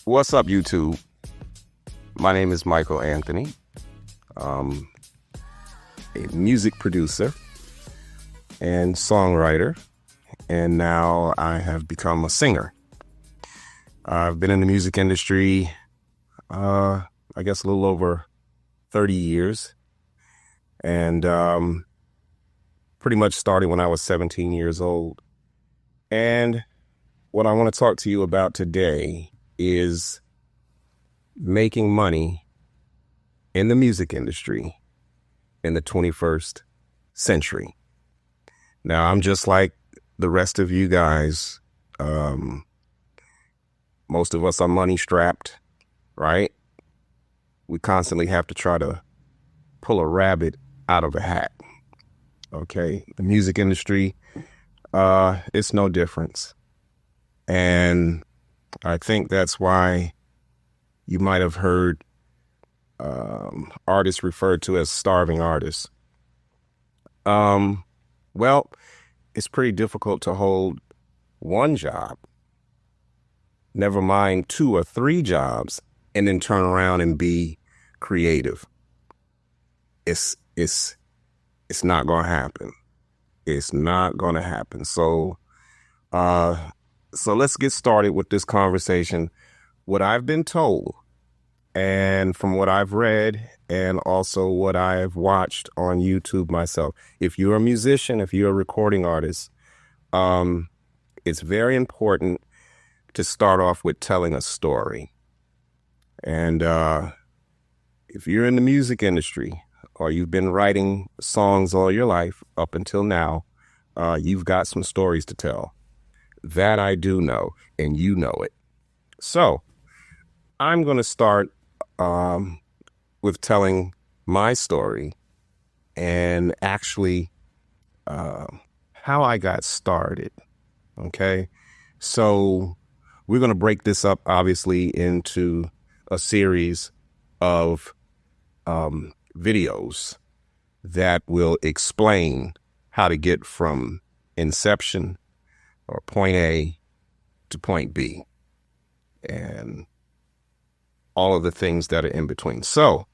What's up, YouTube? My name is Michael Anthony, a music producer and songwriter, and now I have become a singer. I've been in the music industry, I guess a little over 30 years, and pretty much started when I was 17 years old. And what I want to talk to you about today is making money in the music industry in the 21st century. Now, I'm just like the rest of you guys. Most of us are money strapped, right? We constantly have to try to pull a rabbit out of a hat. Okay, the music industry, it's no difference. And I think that's why you might have heard artists referred to as starving artists. Well, it's pretty difficult to hold one job, never mind 2 or 3 jobs, and then turn around and be creative. It's not going to happen. It's not going to happen. So let's get started with this conversation. What I've been told, and from what I've read, and also what I've watched on YouTube myself, if you're a musician, if you're a recording artist, it's very important to start off with telling a story. And if you're in the music industry, or you've been writing songs all your life up until now, you've got some stories to tell. That I do know, and you know it. So I'm going to start with telling my story and actually how I got started. Okay, so we're going to break this up, obviously, into a series of videos that will explain how to get from inception or point A to point B and all of the things that are in between. So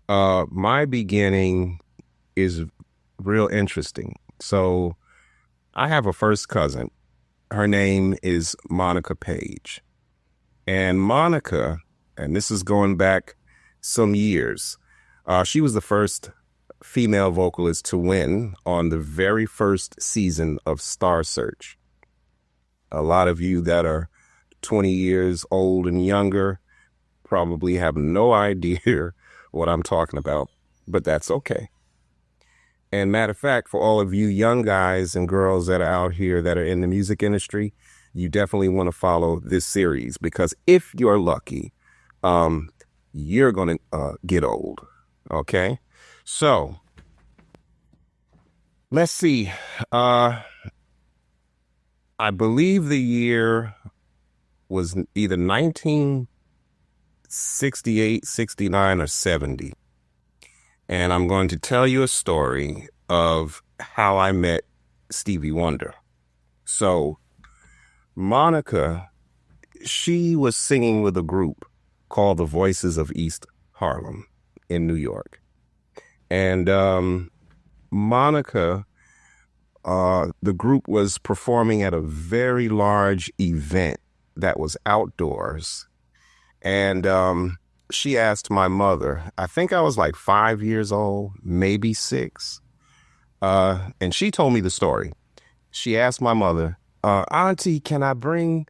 my beginning is real interesting. So I have a first cousin. Her name is Monica Page. And Monica, and this is going back some years, she was the first female vocalist to win on the very first season of Star Search. A lot of you that are 20 years old and younger probably have no idea what I'm talking about, but that's okay. And matter of fact, for all of you young guys and girls that are out here that are in the music industry, you definitely want to follow this series, because if you're lucky, you're going to get old. Okay, so let's see. I believe the year was either 1968, 69, or 70. And I'm going to tell you a story of how I met Stevie Wonder. So Monica, she was singing with a group called the Voices of East Harlem in New York. And Monica, the group was performing at a very large event that was outdoors. And she asked my mother, I think I was like 5 years old, maybe 6. And she told me the story. She asked my mother, Auntie, can I bring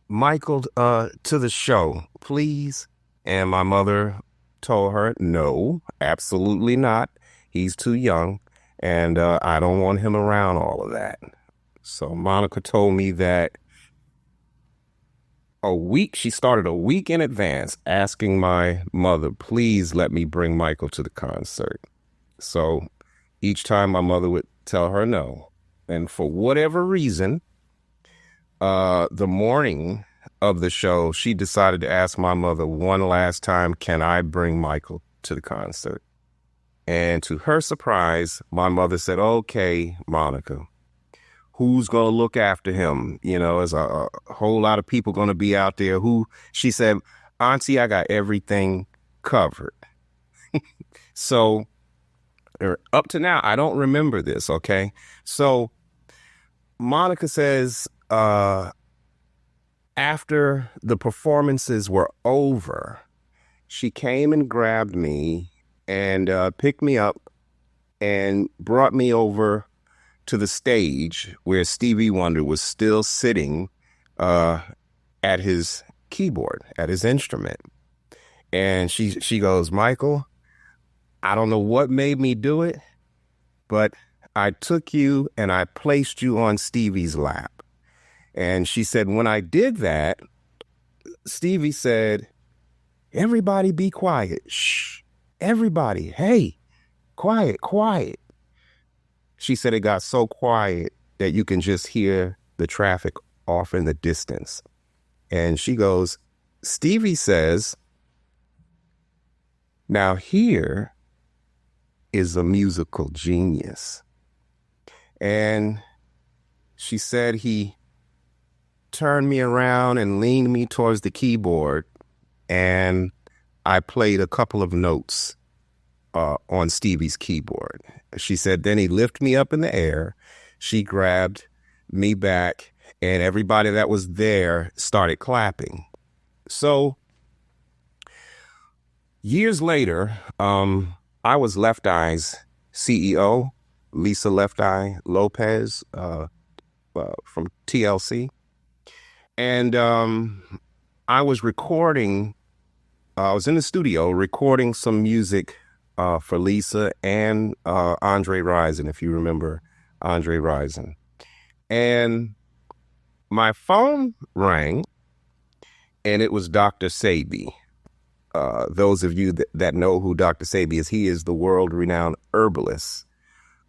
Michael to the show, please? And my mother told her, no, absolutely not. He's too young, and I don't want him around all of that. So Monica told me that she started a week in advance asking my mother, please let me bring Michael to the concert. So each time my mother would tell her no. And for whatever reason, the morning of the show, she decided to ask my mother one last time, can I bring Michael to the concert? And to her surprise, my mother said, okay, Monica, who's going to look after him? You know, there's a whole lot of people going to be out there. She said, Auntie, I got everything covered. So up to now, I don't remember this. Okay. So Monica says, after the performances were over, she came and grabbed me and picked me up and brought me over to the stage where Stevie Wonder was still sitting at his keyboard, at his instrument. And she goes, Michael, I don't know what made me do it, but I took you and I placed you on Stevie's lap. And she said, when I did that, Stevie said, everybody be quiet. Shh, everybody. Hey, quiet, quiet. She said it got so quiet that you can just hear the traffic off in the distance. And she goes, Stevie says, now here is a musical genius. And she said he turned me around and leaned me towards the keyboard, and I played a couple of notes on Stevie's keyboard. She said, then he lifted me up in the air. She grabbed me back, and everybody that was there started clapping. So years later, I was Left Eye's CEO, Lisa Left Eye Lopez from TLC. And I was recording, I was in the studio recording some music for Lisa and Andre Rison, if you remember Andre Rison. And my phone rang, and it was Dr. Sebi. Those of you that know who Dr. Sebi is, he is the world-renowned herbalist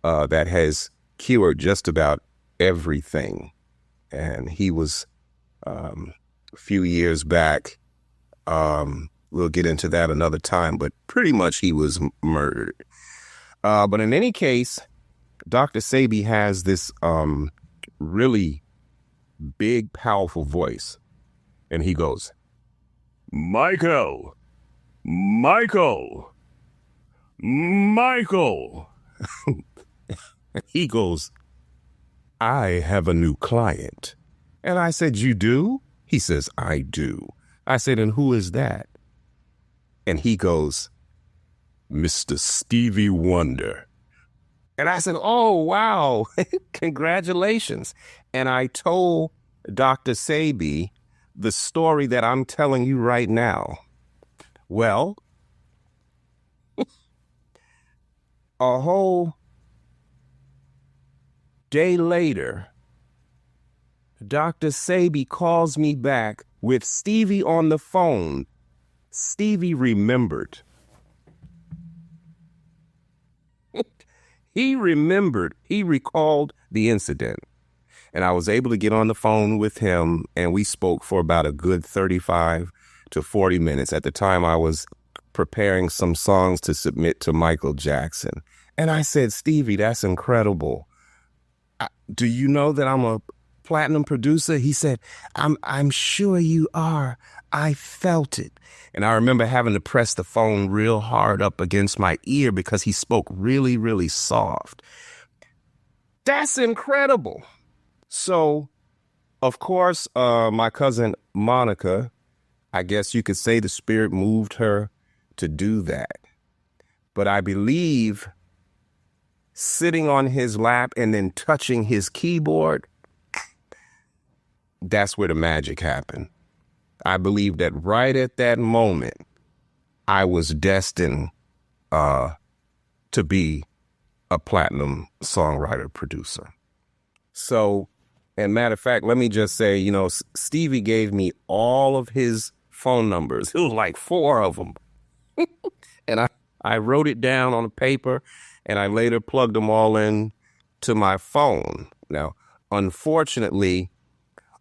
that has cured just about everything. And he was, a few years back, we'll get into that another time, but pretty much he was murdered. But in any case, Dr. Sebi has this really big, powerful voice. And he goes, Michael, Michael, Michael. He goes, I have a new client. And I said, you do? He says, I do. I said, and who is that? And he goes, Mr. Stevie Wonder. And I said, oh, wow, congratulations. And I told Dr. Sebi the story that I'm telling you right now. Well, a whole day later, Dr. Sebi calls me back with Stevie on the phone. Stevie remembered. He remembered. He recalled the incident. And I was able to get on the phone with him, and we spoke for about a good 35 to 40 minutes. At the time, I was preparing some songs to submit to Michael Jackson. And I said, Stevie, that's incredible. Do you know that I'm a platinum producer? He said, I'm sure you are. I felt it. And I remember having to press the phone real hard up against my ear because he spoke really, really soft. That's incredible. So, of course, my cousin Monica, I guess you could say the spirit moved her to do that. But I believe sitting on his lap and then touching his keyboard, that's where the magic happened. I believe that right at that moment, I was destined to be a platinum songwriter producer. So, and matter of fact, let me just say, you know, Stevie gave me all of his phone numbers. It was like 4 of them. And I wrote it down on a paper, and I later plugged them all in to my phone. Now, unfortunately,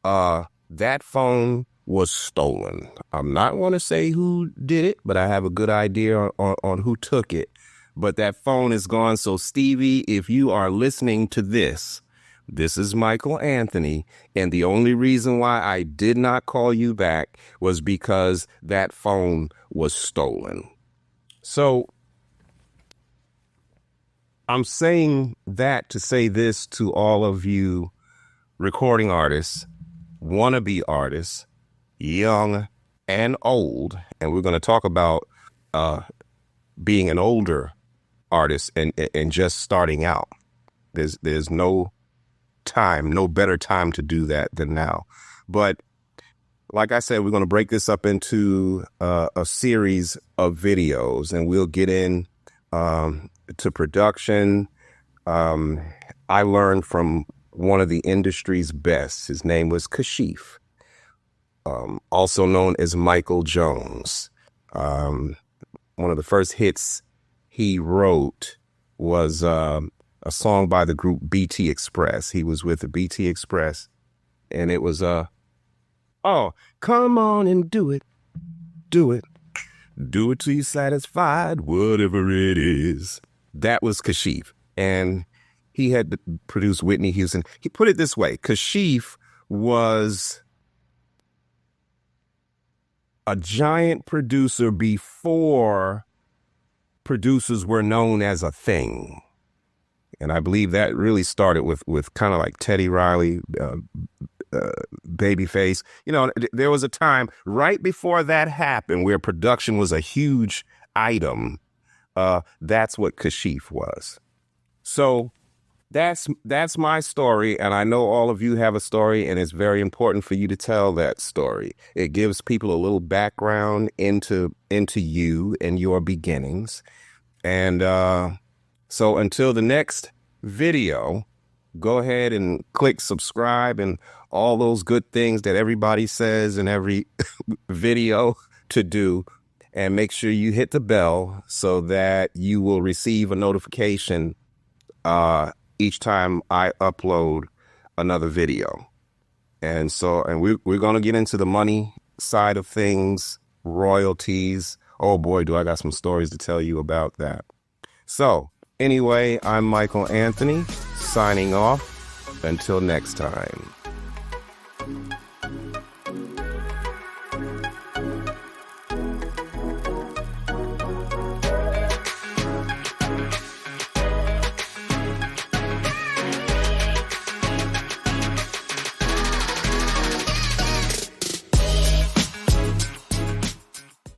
that phone was stolen. I'm not going to say who did it, but I have a good idea on who took it. But that phone is gone. So Stevie, if you are listening to this, This is Michael Anthony, and the only reason why I did not call you back was because that phone was stolen. So I'm saying that to say this to all of you recording artists, wannabe artists, young and old, and we're going to talk about being an older artist and just starting out. There's no time, no better time to do that than now. But like I said, we're going to break this up into a series of videos, and we'll get in to production. I learned from one of the industry's best. His name was Kashif, also known as Michael Jones. One of the first hits he wrote was a song by the group BT Express. He was with the BT Express, and it was oh, come on and do it, do it, do it till you're satisfied, whatever it is. That was Kashif, and he had produced Whitney Houston. He put it this way: Kashif was a giant producer before producers were known as a thing. And I believe that really started with kind of like Teddy Riley, Babyface. You know, there was a time right before that happened where production was a huge item. That's what Kashif was. So that's my story, and I know all of you have a story, and it's very important for you to tell that story. It gives people a little background into you and your beginnings. And so until the next video, go ahead and click subscribe and all those good things that everybody says in every video to do, and make sure you hit the bell so that you will receive a notification each time I upload another video. And so, and we're going to get into the money side of things, royalties. Oh boy, do I got some stories to tell you about that. So anyway, I'm Michael Anthony signing off. Until next time.